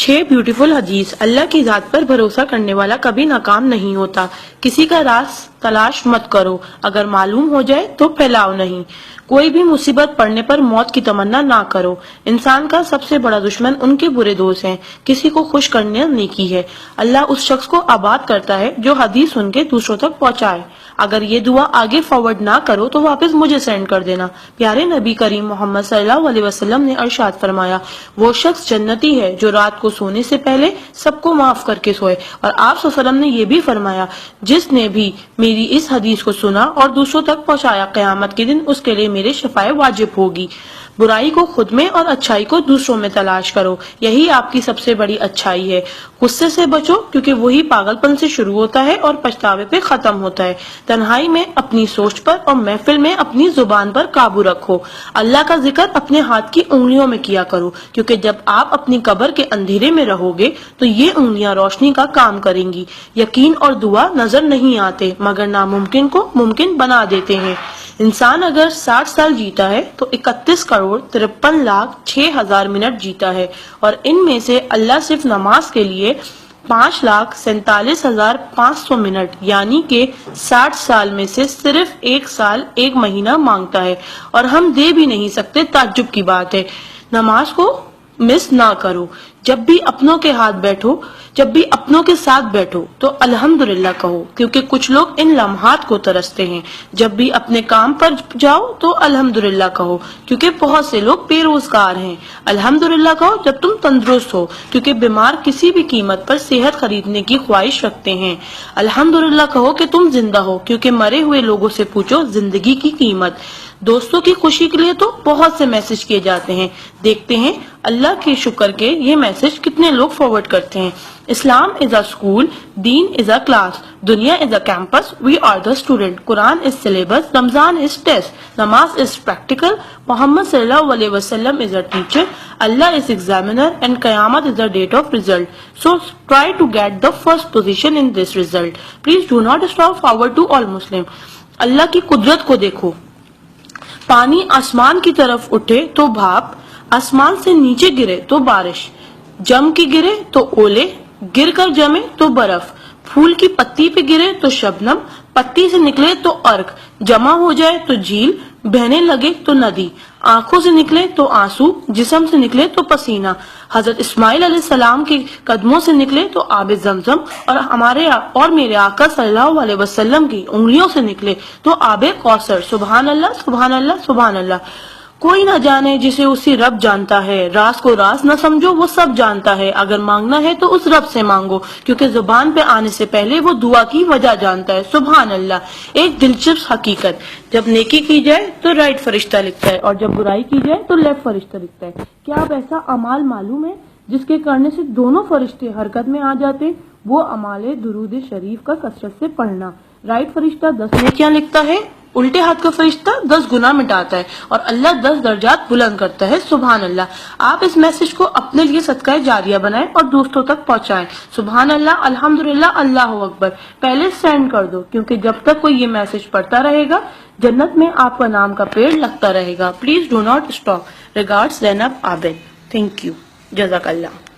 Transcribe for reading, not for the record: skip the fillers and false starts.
6 beautiful हदीस। अल्लाह की जात पर भरोसा करने वाला कभी नाकाम नहीं होता। किसी का राज तलाश मत करो, अगर मालूम हो जाए तो फैलाओ नहीं। कोई भी मुसीबत पड़ने पर मौत की तमन्ना ना करो। इंसान का सबसे बड़ा दुश्मन उनके बुरे दोस्त हैं। किसी को खुश करना नेकी है। अल्लाह उस शख्स को आबाद करता है जो हदीस सुन के दूसरों तक पहुंचाए। अगर ये दुआ आगे फॉरवर्ड ना करो तो वापस मुझे सेंड कर देना। प्यारे नबी करीम मोहम्मद सल्लल्लाहु अलैहि वसल्लम ने इरशाद फरमाया, वो शख्स जन्नती है जो रात को सोने से पहले सबको माफ करके सोए। और आप सल्लल्लाहु अलैहि वसल्लम ने ये भी फरमाया, जिसने भी मेरी इस हदीस को सुना और दूसरों तक पहुंचाया, क़यामत के दिन उसके लिए मेरे शफाए वाजिब होगी। बुराई को खुद में और अच्छाई को दूसरों में तलाश करो, यही आपकी सबसे बड़ी अच्छाई है। गुस्से से बचो क्योंकि वही पागलपन से शुरू होता है और पछतावे पे खत्म होता है। तन्हाई में अपनी सोच पर और महफिल में अपनी जुबान पर काबू रखो। अल्लाह का जिक्र अपने हाथ की उंगलियों में किया करो, क्योंकि जब आप अपनी कब्र के अंधेरे में रहोगे तो ये उंगलियां रोशनी का काम करेंगी। यकीन और दुआ नजर नहीं आते मगर नामुमकिन को मुमकिन बना देते हैं। इंसान अगर 60 साल जीता है तो 31,53,06,000 मिनट जीता है, और इनमें से अल्लाह सिर्फ नमाज के लिए 5,47,500 मिनट यानी कि 60 साल में से सिर्फ 1 साल 1 महीना मांगता है, और हम दे भी नहीं सकते। ताज्जुब की बात है। नमाज को मिस ना करो। जब भी अपनों के साथ बैठो तो अल्हम्दुलिल्लाह कहो, क्योंकि कुछ लोग इन लम्हात को तरसते हैं। जब भी अपने काम पर जाओ तो अल्हम्दुलिल्लाह कहो, क्योंकि बहुत से लोग बेरोजगार हैं। अल्हम्दुलिल्लाह कहो जब तुम तंदुरुस्त हो, क्योंकि बीमार किसी भी कीमत पर सेहत खरीदने की ख्वाहिश रखते हैं। अल्हम्दुलिल्लाह कहो कि तुम जिंदा हो, क्योंकि मरे हुए लोगों से पूछो जिंदगी की कीमत। दोस्तों की खुशी के लिए तो बहुत से मैसेज किए जाते हैं, देखते हैं अल्लाह के शुक्र के ये मैसेज कितने लोग फॉरवर्ड करते हैं। Islam is a school, deen is a class, duniya is a campus, we are the student, Quran is syllabus, Ramzan is test, namaz is practical, Mohammad sallallahu alaihi wasallam is a teacher, Allah is examiner and qayamat is the date of result. So try to get the first position in this result. Please do not stop forward to all Muslim. Allah की कुदरत को देखो। पानी आसमान की तरफ उठे तो भाप, आसमान से नीचे गिरे तो बारिश, जम के गिरे तो ओले, गिर कर जमे तो बर्फ, फूल की पत्ती पे गिरे तो शबनम, पत्ती से निकले तो अर्क, जमा हो जाए तो झील, बहने लगे तो नदी, आंखों से निकले तो आंसू, जिस्म से निकले तो पसीना, हजरत इस्माइल अलैहिस्सलाम के कदमों से निकले तो आबे जमजम, और हमारे और मेरे आका सल्लल्लाहु अलैहि वसल्लम की उंगलियों से निकले तो आबे कौसर। सुभान अल्लाह, सुभान अल्लाह, सुभान अल्लाह। कोई ना जाने जिसे उसी रब जानता है। राज को राज न समझो, वो सब जानता है। अगर मांगना है तो उस रब से मांगो, क्योंकि जुबान पे आने से पहले वो दुआ की वजह जानता है। सुभान अल्लाह। एक दिलचस्प हकीकत, जब नेकी की जाए तो राइट फरिश्ता लिखता है, और जब बुराई की जाए तो लेफ्ट फरिश्ता लिखता है। क्या आप ऐसा अमाल मालूम है जिसके करने से दोनों फरिश्ते हरकत में आ जाते? वो अमाल दुरूद शरीफ का कसरत से पढ़ना। राइट फरिश्ता 10 नेकियां लिखता है, उल्टे हाथ का फरिश्ता 10 गुनाह मिटाता है, और अल्लाह 10 दर्जात बुलंद करता है। सुभान अल्लाह। आप इस मैसेज को अपने लिए सदका जारिया बनाएं और दोस्तों तक पहुंचाएं। सुभान अल्लाह, अल्हम्दुलिल्लाह, अल्लाहु अकबर पहले सेंड कर दो, क्योंकि जब तक कोई ये मैसेज पढ़ता रहेगा जन्नत में आपका नाम का पेड़ लगता रहेगा। Please do not stop. Regards, Zainab Abid. Thank you. जज़ाकल्लाह।